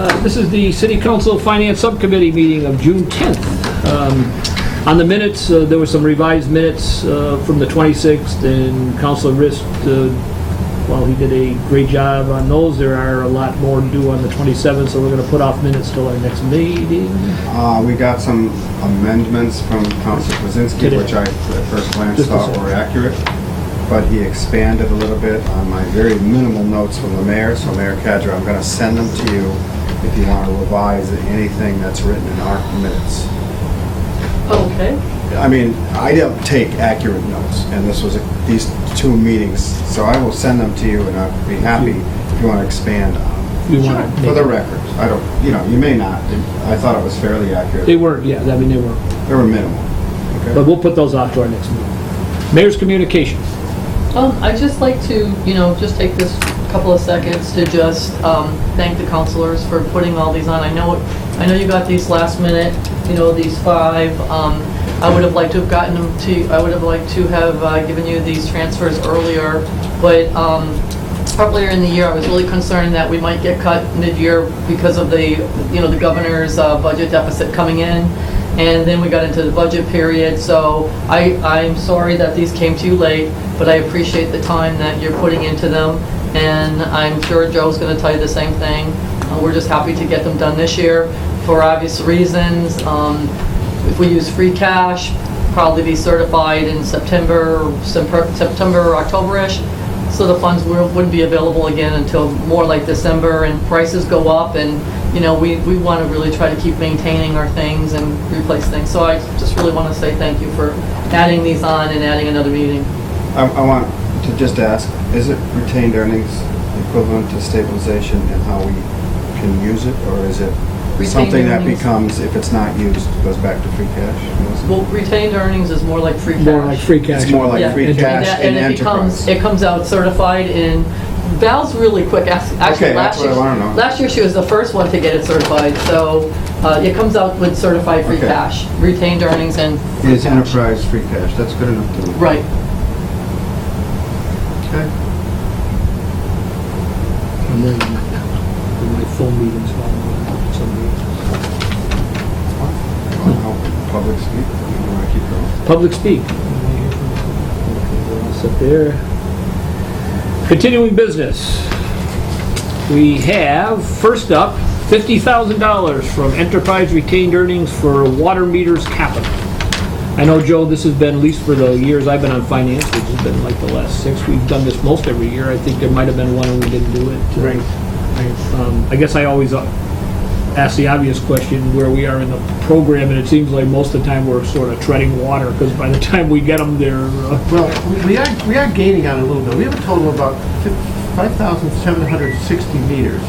This is the City Council Finance Subcommittee meeting of June 10th. On the minutes, there were some revised minutes from the 26th, and Councilor Rist, while he did a great job on those, there are a lot more to do on the 27th, so we're going to put off minutes till our next meeting. We got some amendments from Councilor Kwasinski, which I at first glance thought were accurate, but he expanded a little bit on my very minimal notes from the mayor. So Mayor Kadra, I'm going to send them to you if you want to revise anything that's written in our minutes. Okay. I mean, I don't take accurate notes, and this was these two meetings, so I will send them to you, and I'll be happy if you want to expand on them. For the record. I don't, you may not. I thought it was fairly accurate. They weren't, yeah, I mean, they were. They were minimal. Okay. But we'll put those off to our next meeting. Mayor's communications. I'd just like to, just take this couple of seconds to just thank the councilors for putting all these on. I know you got these last minute, these 5. I would have liked to have gotten them to, I would have liked to have given you these transfers earlier, but earlier in the year I was really concerned that we might get cut mid-year because of the, the governor's budget deficit coming in. And then we got into the budget period, so I'm sorry that these came to you late, but I appreciate the time that you're putting into them, and I'm sure Joe's going to tell you the same thing. We're just happy to get them done this year for obvious reasons. If we use free cash, probably be certified in September or October-ish, so the funds wouldn't be available again until more like December, and prices go up, and we want to really try to keep maintaining our things and replace things. So I just really want to say thank you for adding these on and adding another meeting. I want to just ask, is it retained earnings equivalent to stabilization and how we can use it, or is it something that becomes, if it's not used, goes back to free cash? Well, retained earnings is more like free cash. More like free cash. It's more like free cash in enterprise. It comes out certified in, Val's really quick. Actually, that's what I want to know. Last year she was the first one to get it certified, so it comes out with certified free cash, retained earnings and free It's cash. enterprise free cash, that's good enough to know. Right. Okay. And then my phone meetings. Public speak, you want to keep going? Public speak. Okay, we'll all sit there. Continuing business. We have, first up, $50,000 from enterprise retained earnings for water meters capital. I know, Joe, this has been, at least for the years I've been on finance, which has been like the last 6, we've done this most every year. I think there might have been one and we didn't do it. Right. I guess I always ask the obvious question where we are in the program, and it seems like most of the time we're sort of treading water, because by the time we get them, they're... Well, we are gaining on it a little bit. We have a total of about 5,760 meters.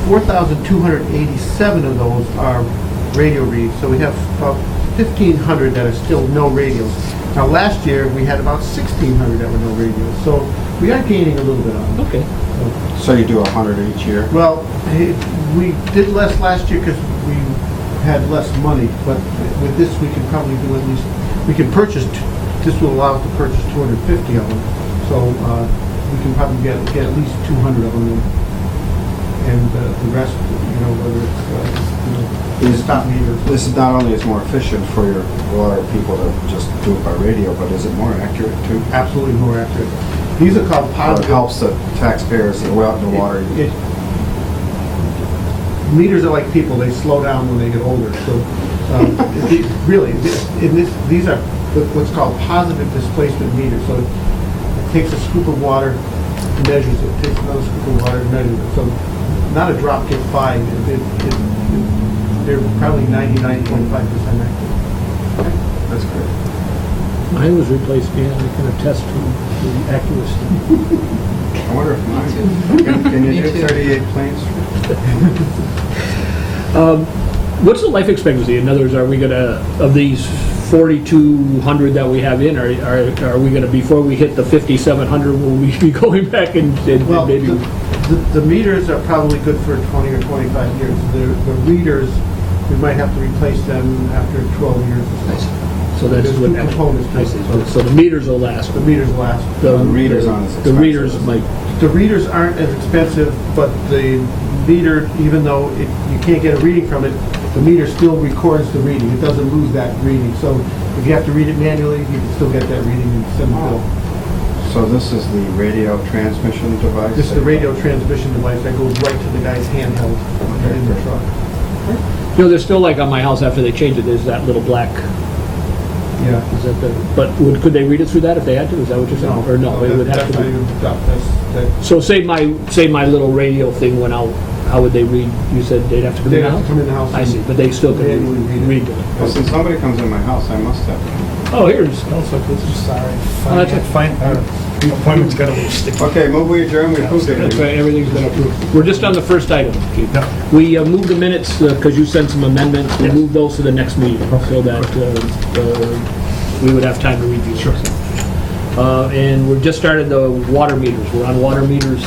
4,287 of those are radio reads, so we have about 1,500 that are still no radios. Now, last year, we had about 1,600 that were no radios, so we are gaining a little bit on it. Okay. So you do 100 each year? Well, we did less last year because we had less money, but with this we can probably do at least, we can purchase, this will allow us to purchase 250 of them, so we can probably get at least 200 of them, and the rest, whether it's stop meters. This is not only is more efficient for your water people to just do it by radio, but is it more accurate too? Absolutely more accurate. These are called positive. It helps the taxpayers that go out in the water. Meters are like people; they slow down when they get older. So, these are what's called positive displacement meters. So, it takes a scoop of water, measures it. Takes another scoop of water, measures it. So, not a drop gets by. They're probably 99.5% accurate. That's great. Mine was replaced, I can attest to the accuracy. I wonder if mine, can you do 38 planes? What's the life expectancy? In other words, are we going to, of these 4,200 that we have in, are we going to, before we hit the 5,700, will we be going back and Well, maybe... the meters are probably good for 20 or 25 years. The readers, we might have to replace them after 12 years. So that's There's what two components to it. So the meters will last. The meters last. The readers aren't as The expensive. readers might... The readers aren't as expensive, but the meter, even though you can't get a reading from it, the meter still records the reading. It doesn't lose that reading. So if you have to read it manually, you can still get that reading and send the bill. So this is the radio transmission device? This is the radio transmission device that goes right to the guy's handheld in the truck. You know, there's still like on my house after they changed it, there's that little black, Yeah. is that the, but could they read it through that if they had to? Is that what you're saying? Or no, it would have to be. So say my little radio thing went out, how would they read? You said they'd have to come in They'd the have house? to come in the house. I see, but they still could manually read it. Well, since somebody comes in my house, I must have to. Oh, here's, Sorry. Oh, that's it. Appointment's got a little sticky. Okay, move we adjourn, we approved that's it. right, everything's been approved. We're just on the first item, Chief. Yeah. We moved the minutes, because you sent some amendments, we moved those to the next meeting, so that we would have time to review. Sure. And we've just started the water meters, we're on water meters.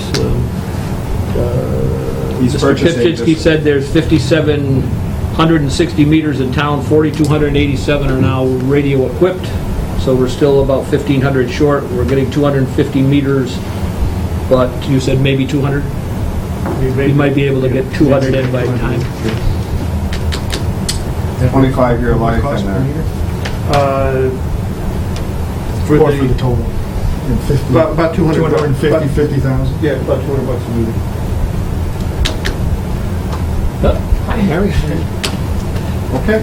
He's Mr. purchasing Pipchinsky this- said there's 5,760 meters in town, 4,287 are now radio equipped, so we're still about 1,500 short. We're getting 250 meters, but you said maybe 200? You might be able to get 200 in by time. 25-year life Cost in per there. meter? For Or the- for the total? In 50 About 200. 250, 50,000? Yeah, about 200 bucks a meter. Hi, Harry. Okay.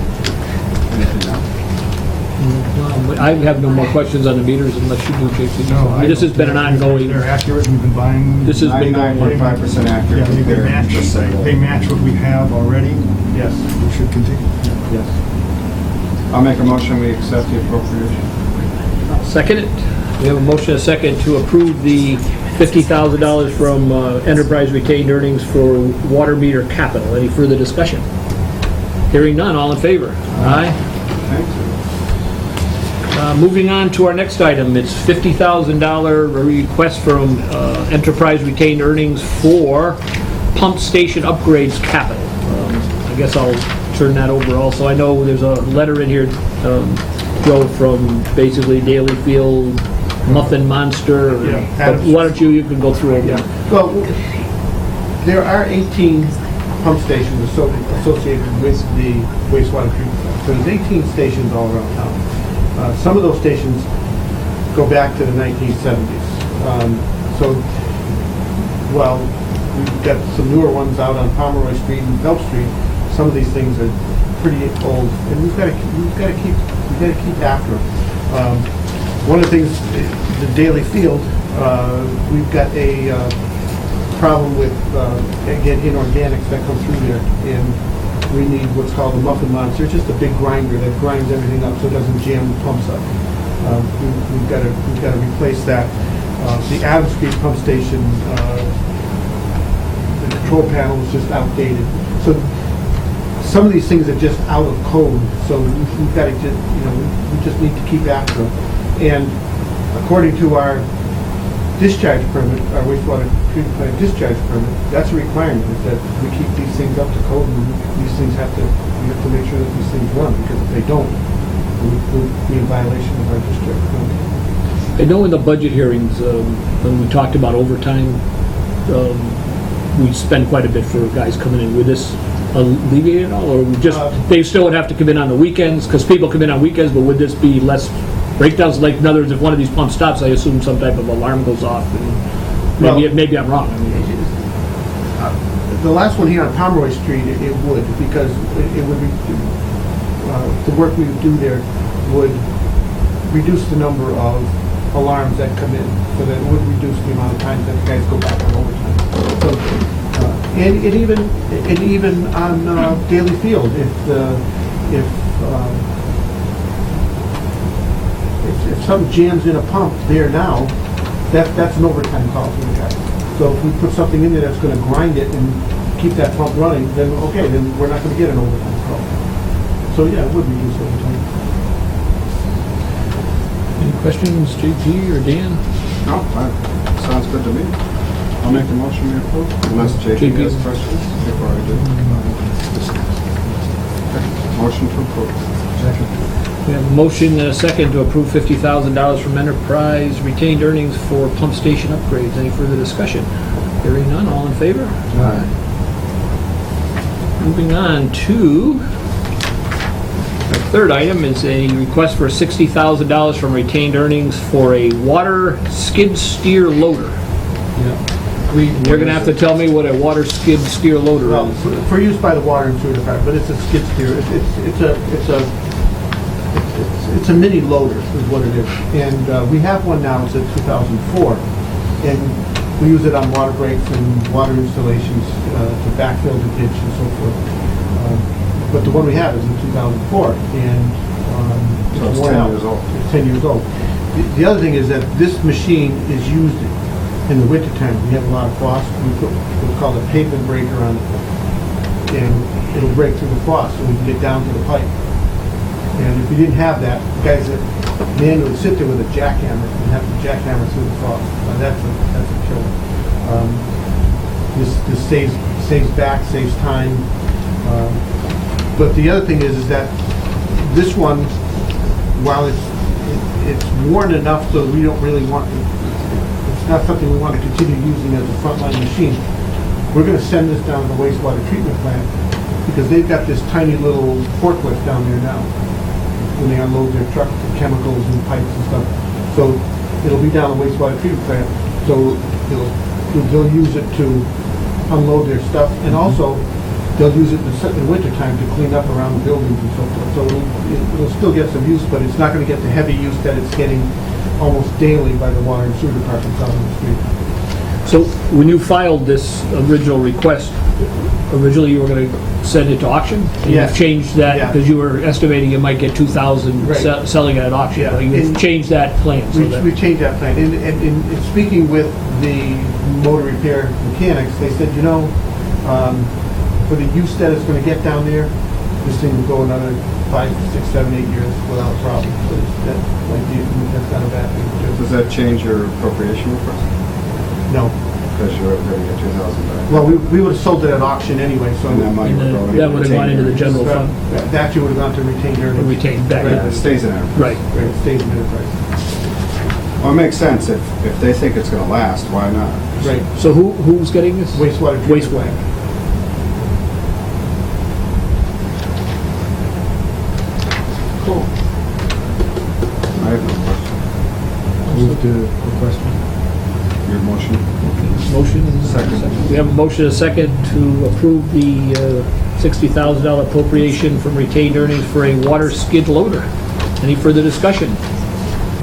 Anything else? I have no more questions on the meters unless you do, JP. This has been an ongoing, They're accurate, we've been buying. this has been going on. 99.5% accurate. Yeah, they They're match, just like- they match what we have already. Yes, We should continue. yes. I'll make a motion, we accept the appropriation. Second it. We have a motion and a second to approve the $50,000 from enterprise retained earnings for water meter capital. Any further discussion? Hearing none, all in favor? Aye. Thank you. Moving on to our next item, it's $50,000 request from enterprise retained earnings for pump station upgrades capital. I guess I'll turn that over also. I know there's a letter in here, Joe, from basically Daily Field, Muffin Monster. Yeah, But Adams. why don't you can go through it. Yeah, well, there are 18 pump stations associated with the wastewater treatment plant. So there's 18 stations all around town. Some of those stations go back to the 1970s. So, well, we've got some newer ones out on Pomeroy Street and Phelps Street. Some of these things are pretty old, and we've got to keep after them. One of the things, the Daily Field, we've got a problem with, again, inorganics that come through there, and we need what's called a muffin monster, just a big grinder that grinds everything up so it doesn't jam the pumps up. We've got to replace that. The Adams Street pump station, the control panel is just outdated. So some of these things are just out of code, so we've got to just, we just need to keep after them. And according to our discharge permit, our wastewater treatment plant discharge permit, that's a requirement, is that we keep these things up to code, and these things we have to make sure that these things run, because if they don't, we'll be in violation of our discharge permit. I know in the budget hearings, when we talked about overtime, we spend quite a bit for guys coming in. Would this alleviate it all, or we just, they still would have to come in on the weekends, because people come in on weekends, but would this be less breakdowns? Like, in other words, if one of these pumps stops, I assume some type of alarm goes off, and maybe I'm wrong. I mean, The last one here on Pomeroy Street, it would, because it would be, the work we would do there would reduce the number of alarms that come in, so that it would reduce the amount of times that guys go back on overtime. So, and even on Daily Field, if something jams in a pump there now, that's an overtime call for the guy. So if we put something in there that's going to grind it and keep that pump running, then okay, then we're not going to get an overtime call. So yeah, it would reduce overtime. any questions, JP or Dan? No, sounds good to me. I'll make the motion we approve, unless JP has questions before I do. Motion to approve. Second. We have a motion and a second to approve $50,000 from enterprise retained earnings for pump station upgrades. Any further discussion? Hearing none, all in favor? Aye. Moving on to, the third item is a request for $60,000 from retained earnings for a water skid steer loader. You're gonna have to tell me what a water skid steer loader Well, is. for use by the water and sewer department, but it's a skid steer. It's a mini loader is what it is. And we have one now, it's a 2004. And we use it on water breaks and water installations to backfill the ditch and so forth. But the one we have is in 2004, and So it's worn 10 out. years old. It's 10 years old. The other thing is that this machine is used in the wintertime. We have a lot of frost. We put what's called a pavement breaker on it, and it'll break through the frost, so we can get down to the pipe. And if we didn't have that, guys that manually sit there with a jackhammer and have to jackhammer through the frost. That's a killer. This saves back, saves time. But the other thing is that this one, while it's worn enough so we don't really want it's not something we want to continue using as a frontline machine. We're going to send this down to the wastewater treatment plant because they've got this tiny little forklift down there now when they unload their truck, the chemicals and pipes and stuff. So it'll be down the wastewater treatment plant. So they'll use it to unload their stuff, and also they'll use it in the wintertime to clean up around the buildings and so forth. So it'll still get some use, but it's not going to get the heavy use that it's getting almost daily by the water and sewer departments out on the street. So when you filed this original request, originally you were going to send it to auction? And Yes. you've changed that Yeah. because you were estimating you might get 2,000 Right. selling it at auction. Yeah. You've And- changed that plan. So that- We changed that plan. And in speaking with the motor repair mechanics, they said, for the use that it's going to get down there, this thing will go another 5, 6, 7, 8 years without a problem. So that's not a bad thing to do. Does that change your appropriation request? No. Because you're going to get 2,000 back. Well, we would have sold it at auction anyway, so And that money would go into That would have gone into the retained general fund, that you would have gone to retained earnings. retained back. earnings. It stays in there. Right. Right, it stays in enterprise. Well, it makes sense. If they think it's going to last, why not? Right. So who's getting this? Wastewater treatment Wastewater. plant. Cool. I have no question. Move to request. Your motion? Motion and Second. We have a motion and a second to approve the $60,000 appropriation from retained earnings for a water skid loader. Any further discussion?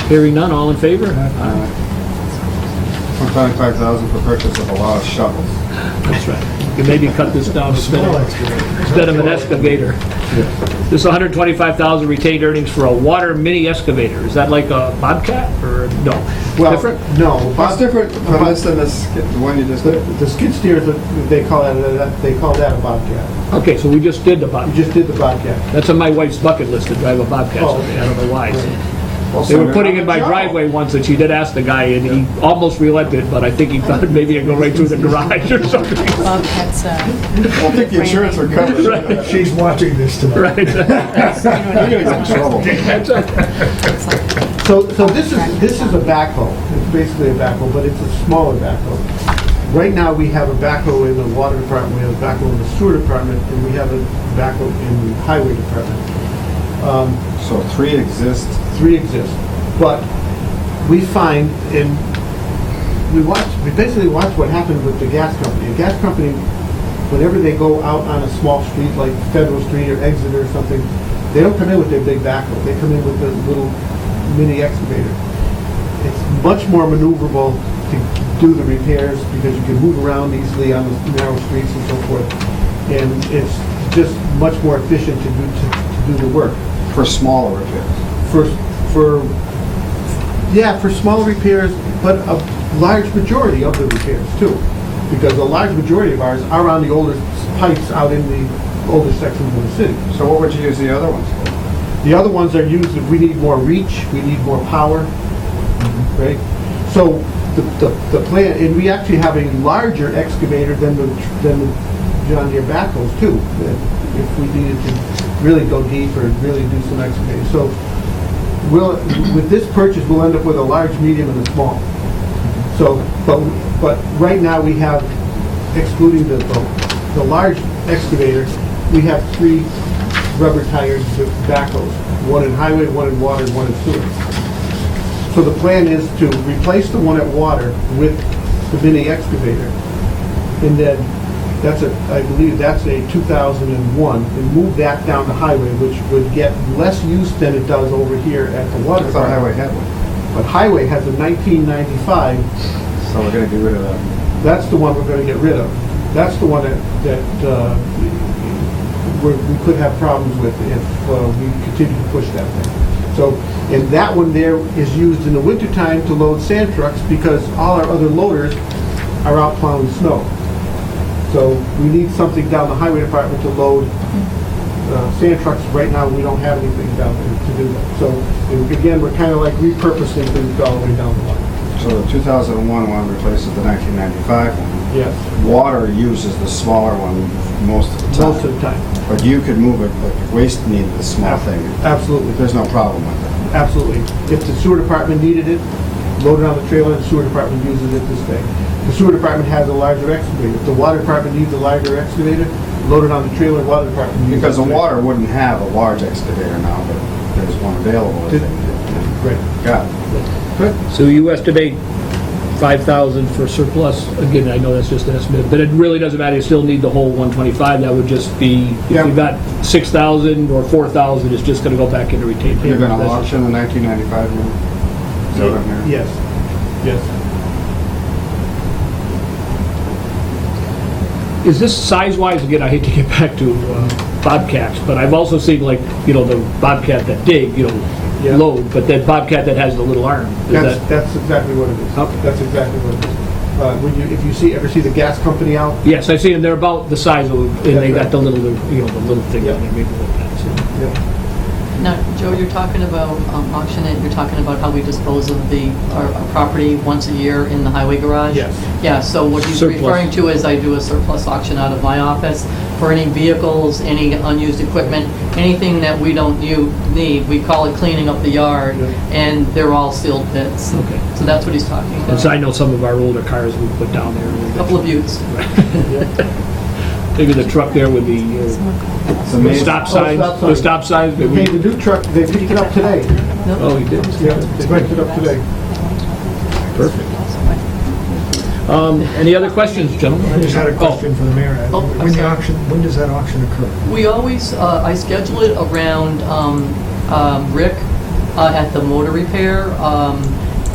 Hearing none, all in favor? $25,000 for purchase of a lot of shovels. That's right. You can maybe cut this down instead of an excavator. This $125,000 retained earnings for a water mini excavator. Is that like a Bobcat or no? Well, Different? no. What's different from this than the one you just did? The skid steers, they call that a Bobcat. Okay, so we just did the We Bobcat. just did the Bobcat. That's on my wife's bucket list to drive a Bobcat Oh. someday. I don't know why. Well, They send were it putting on in the my job. driveway once, and she did ask the guy, and he almost relented, but I think he thought maybe it'd go right through the garage or something. Bobcats, I don't think the insurance would cover it. She's watching this tonight. Right. You're gonna get in trouble. So this is a backhoe. It's basically a backhoe, but it's a smaller backhoe. Right now, we have a backhoe in the water department, we have a backhoe in the sewer department, and we have a backhoe in the highway department. So 3 exist. 3 exist. But we find, and we basically watch what happens with the gas company. A gas company, whenever they go out on a small street like Federal Street or Exeter or something, they don't come in with their big backhoe. They come in with a little mini excavator. It's much more maneuverable to do the repairs because you can move around easily on the narrow streets and so forth. And it's just much more efficient to do the work. For smaller repairs. For small repairs, but a large majority of the repairs too. Because a large majority of ours are on the older pipes out in the older sections of the city. So what would you use the other ones for? The other ones are used if we need more reach, we need more power, right? So the plan, and we actually have a larger excavator than the John Deere backhoes too, if we needed to really go deep or really do some excavating. So with this purchase, we'll end up with a large, medium, and a small. So, but right now we have, excluding the large excavator, we have 3 rubber-tired backhoes, one in highway, one in water, and one in sewer. So the plan is to replace the one at water with the mini excavator. And then I believe that's a 2001, and move that down to highway, which would get less use than it does over here at the water. I thought highway had one. But highway has a 1995. So we're gonna get rid of that. That's the one we're going to get rid of. That's the one that we could have problems with if we continue to push that thing. So, and that one there is used in the wintertime to load sand trucks because all our other loaders are out plowing snow. So we need something down the highway department to load sand trucks. Right now, we don't have anything down there to do that. So again, we're kind of like repurposing things all the way down the line. So the 2001 one replaces the 1995 one. Yes, Water uses the smaller one most of the time. most of the time. But you could move it, like the waste needed a small thing. Absolutely. There's no problem with it. Absolutely. If the sewer department needed it, load it on the trailer, the sewer department uses it this day. The sewer department has a larger excavator. If the water department needs a larger excavator, load it on the trailer, water department uses it. Because the water wouldn't have a large excavator now, but there's one available. I think. Right. Got it. Good. So you estimate 5,000 for surplus. Again, I know that's just an estimate, but it really doesn't matter. You still need the whole 125. That would just be, if Yeah. you got 6,000 or 4,000, it's just going to go back into retained. You're gonna That's- auction the 1995 one? Is that what I'm hearing? Yes. Yes. Is this size-wise, again, I hate to get back to Bobcats, but I've also seen like, the Bobcat that dig, Yeah. load, but that Bobcat that has the little arm. Is that- That's exactly what it is. Okay. That's exactly what it is. If you ever see the gas company out, Yes, I see them. They're about the size of, and they That's got right. the little, the little thing Yeah. on there, maybe like that. So. yeah. Now, Joe, you're talking about auction it, you're talking about how we dispose of our property once a year in the highway garage? Yes. Yeah, so what he's Surplus. referring to is I do a surplus auction out of my office for any vehicles, any unused equipment, anything that we don't need. We call it cleaning up the yard, Yeah. and they're all sealed pits. Okay. So that's what he's talking And about. so I know some of our older cars we put down there. A couple of utes. Maybe the truck there with the It's the amazing. stop signs, stop the sign. stop signs. that Hey, we- the new truck, they picked it up today. Oh, you did? Yeah, they picked it up today. Perfect. Any other questions, gentlemen? I just had a question for the mayor. Oh, I'm When the sorry. auction, when does that auction occur? We always, I schedule it around Rick at the motor repair,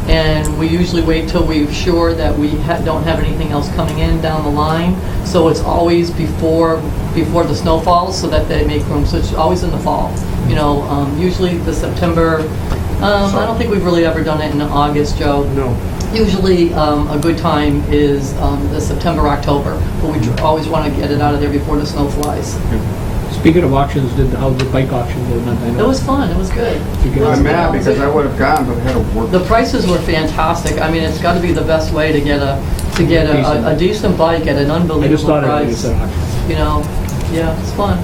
and we usually wait till we're sure that we don't have anything else coming in down the line. So it's always before the snow falls, so that they make room. So it's always in the fall. Usually the September. I don't think we've really ever done it in August, Joe. No. Usually, a good time is the September, October, but we always want to get it out of there before the snow flies. Speaking of auctions, how's the bike auction going? I know. It was fun, it was good. You guys- I'm mad because I would have gone, but I had to work. The prices were fantastic. I mean, it's got to be the best way to get a decent bike at an I just unbelievable thought it price. was an auction. Yeah, it's fun.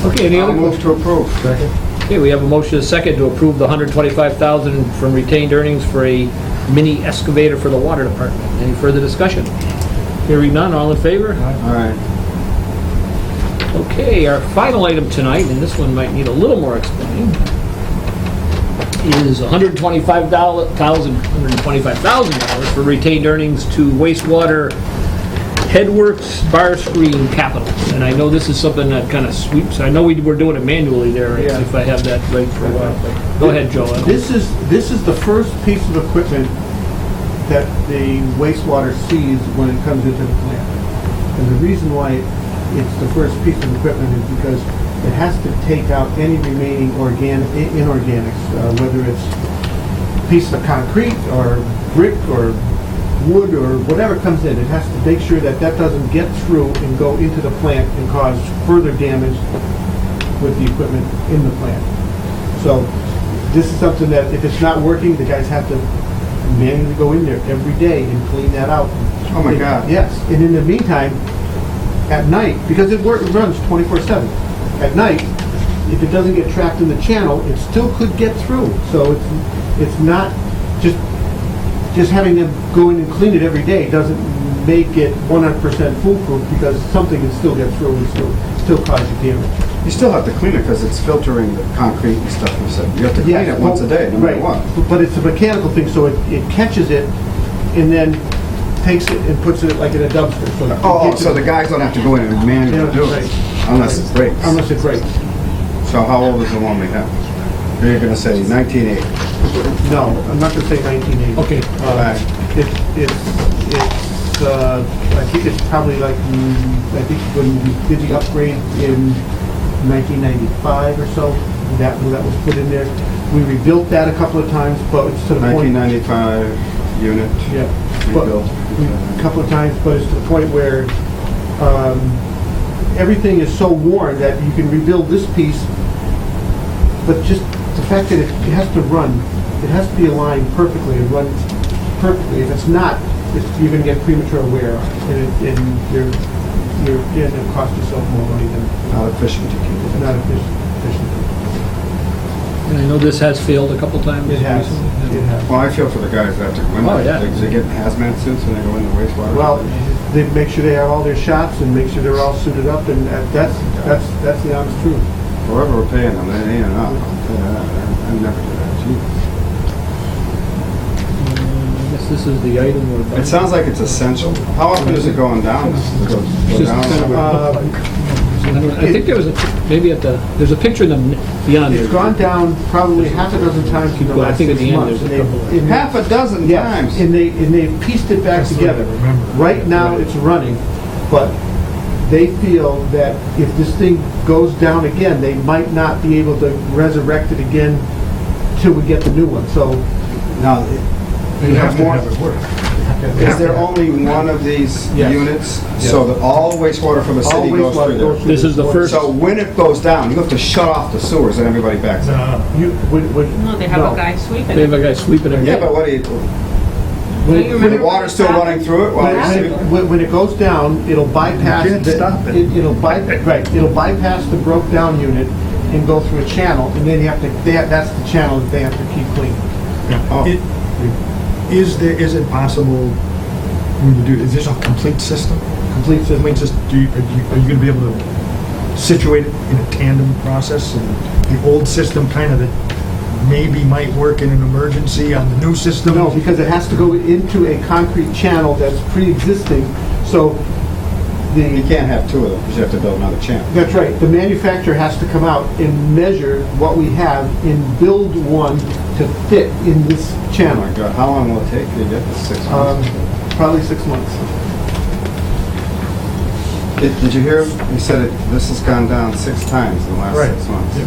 Okay, any I'll other move questions? to approve. Second? Okay, we have a motion and a second to approve the $125,000 from retained earnings for a mini excavator for the water department. Any further discussion? Hearing none, all in favor? All right. Okay, our final item tonight, and this one might need a little more explaining, is $125,000 for retained earnings to wastewater headworks bar screen capital. And I know this is something that kind of sweeps, I know we're doing it manually there, Yeah. if I have that right for a while. but Go ahead, Joe. This is the first piece of equipment that the wastewater sees when it comes into the plant. And the reason why it's the first piece of equipment is because it has to take out any remaining inorganics, whether it's a piece of concrete or brick or wood or whatever comes in. It has to make sure that doesn't get through and go into the plant and cause further damage with the equipment in the plant. So this is something that if it's not working, the guys have to manually go in there every day and clean that out. Oh my God. Yes, and in the meantime, at night, because it runs 24/7, at night, if it doesn't get trapped in the channel, it still could get through. So it's not just having them go in and clean it every day doesn't make it 100% foolproof because something can still get through and still cause you damage. You still have to clean it because it's filtering the concrete and stuff. You said you have to clean Yes, it once a day, no matter right. what. But it's a mechanical thing, so it catches it and then takes it and puts it like in a dumpster. So that Oh, it gets so it- the guys don't have to go in and manually do it, unless it breaks. Unless it breaks. So how old is the one we have? You're gonna say 1980. No, I'm not gonna say 1980. Okay. I think it's probably like, I think when we did the upgrade in 1995 or so, that was put in there. We rebuilt that a couple of times, but it's to the point. 1995 unit. Yeah, but Rebuilt. a couple of times, but it's to the point where everything is so worn that you can rebuild this piece, but just the fact that it has to run, it has to be aligned perfectly and run perfectly. If it's not, you're going to get premature wear, and you're going to cost yourself more money than Not efficient to keep it. not efficient. And I know this has failed a couple times. It has. recently. It has. Well, I feel for the guys that have to go in Oh, there. yeah. They get hazmat suits when they go in the wastewater. Well, they make sure they have all their shots and make sure they're all suited up, and that's the honest truth. Whoever we're paying them, they ain't enough. I never do that. Gee. I guess this is the item where. It sounds like it's essential. How often is it going down? Does it go Just down? kind of I think there was there's a picture in the beyond there. It's gone down probably half a dozen times in the Well, I last think at 6 the end months. there's a and couple of- they- and Half a dozen Yes, times. and they've pieced it back That's what I together. remember. Right now, it's running, but they feel that if this thing goes down again, they might not be able to resurrect it again till we get the new one. So Now, You you have have to more. have it work. Is there only one of these Yes. units? So that all wastewater from the all city goes wastewater through goes there? through This is the one. first- So when it goes down, you have to shut off the sewers and everybody backs up. No. No, they have No. a guy sweeping They have it. a guy sweeping it. Yeah, but what do you, When You it- when remember the water's still running through it? When, Well, when it goes down, it'll bypass. You can't stop it. It'll bypass the broke down unit and go through a channel, and then you have to, that's the channel that they have to keep clean. Oh. Is it possible when you do, is this a complete system? Complete I system. mean, just, are you gonna be able to situate it in a tandem process? And the old system kind of that maybe might work in an emergency on the new system? No, because it has to go into a concrete channel that's pre-existing, so You can't have two of them because you have to build another channel. that's right, the manufacturer has to come out and measure what we have and build one to fit in this Oh channel. my God, how long will it take to get this 6 months? Probably 6 months. Did you hear, he said this has gone down 6 times in the last Right. 6 months.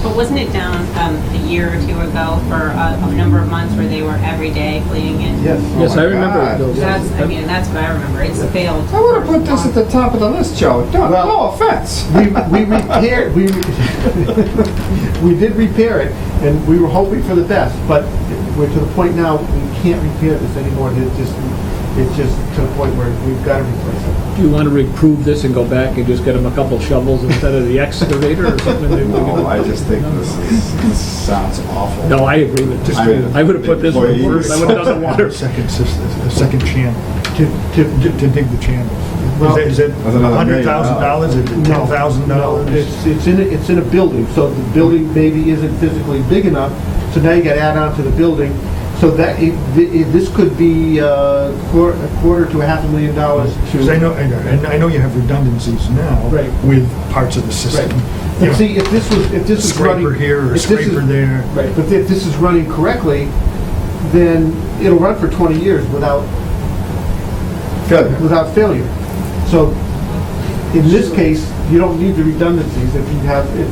But wasn't it down a year or two ago for a number of months where they were every day cleaning it? Yes. Yes, Oh my I remember God. those. That's, I mean, that's what I remember. It's failed. I would have put this at the top of the list, Joe. No, Well- no offense. We repaired, we did repair it, and we were hoping for the best, but we're to the point now, we can't repair this anymore. It's just to the point where we've got to replace it. Do you want to reprove this and go back and just get them a couple shovels instead of the excavator or something? No, I just think this sounds awful. No, I agree with this. I- I would have put this one first. I would have done the water. A second system, a second channel, To to dig the channels. Well- Is it That's another $100,000? Is it No, $10,000? it's in a building, so the building maybe isn't physically big enough, so now you got to add on to the building. So that, this could be a quarter to $500,000 Because I to... know, and I know you have redundancies now Right. with parts of the system. Right. You know, But see, if this was running... Scraper here or a if this is- scraper there. Right, but if this is running correctly, then it'll run for 20 years without failure. So, in this case, you don't need the redundancies if you have it,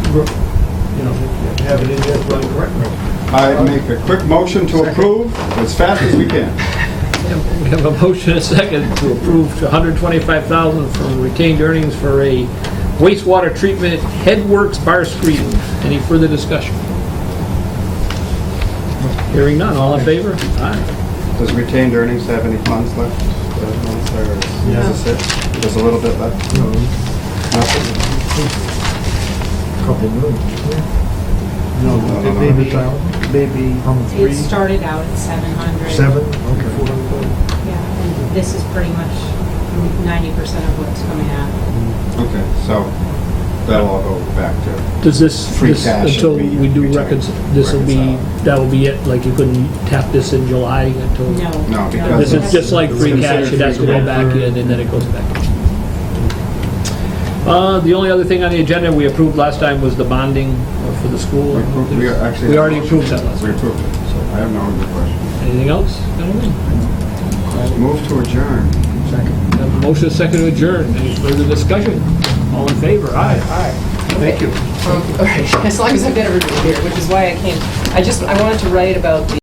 if you have it in there running correctly. I make a quick motion to approve as fast as we can. We have a motion and a second to approve $125,000 for retained earnings for a wastewater treatment headworks bar screen. Any further discussion? Hearing none, all in favor? Aye. Does retained earnings have any funds left? Or is this it? There's a little bit left? Nothing? Couple million. No, no, maybe How much? It started out at 700. 7? Okay. Yeah. this is pretty much 90% of what's coming out. Okay, so that'll all go back to, Does this, Free cash until will be we do returned, this will be, reconciled. that will be it? Like you couldn't tap this in July until? No, because This is just like free It's cash, it has to go considered back in and then it goes back. The only other thing on the agenda we approved last time was the bonding for the school. we already approved that last We time. approved it, so I have no other question. Anything else? Gentlemen? Move to adjourn. Have a motion is second to adjourn. Any further discussion? All in favor? Aye. Thank you. All right, as long as I've got everybody here, which is why I came. I wanted to write about the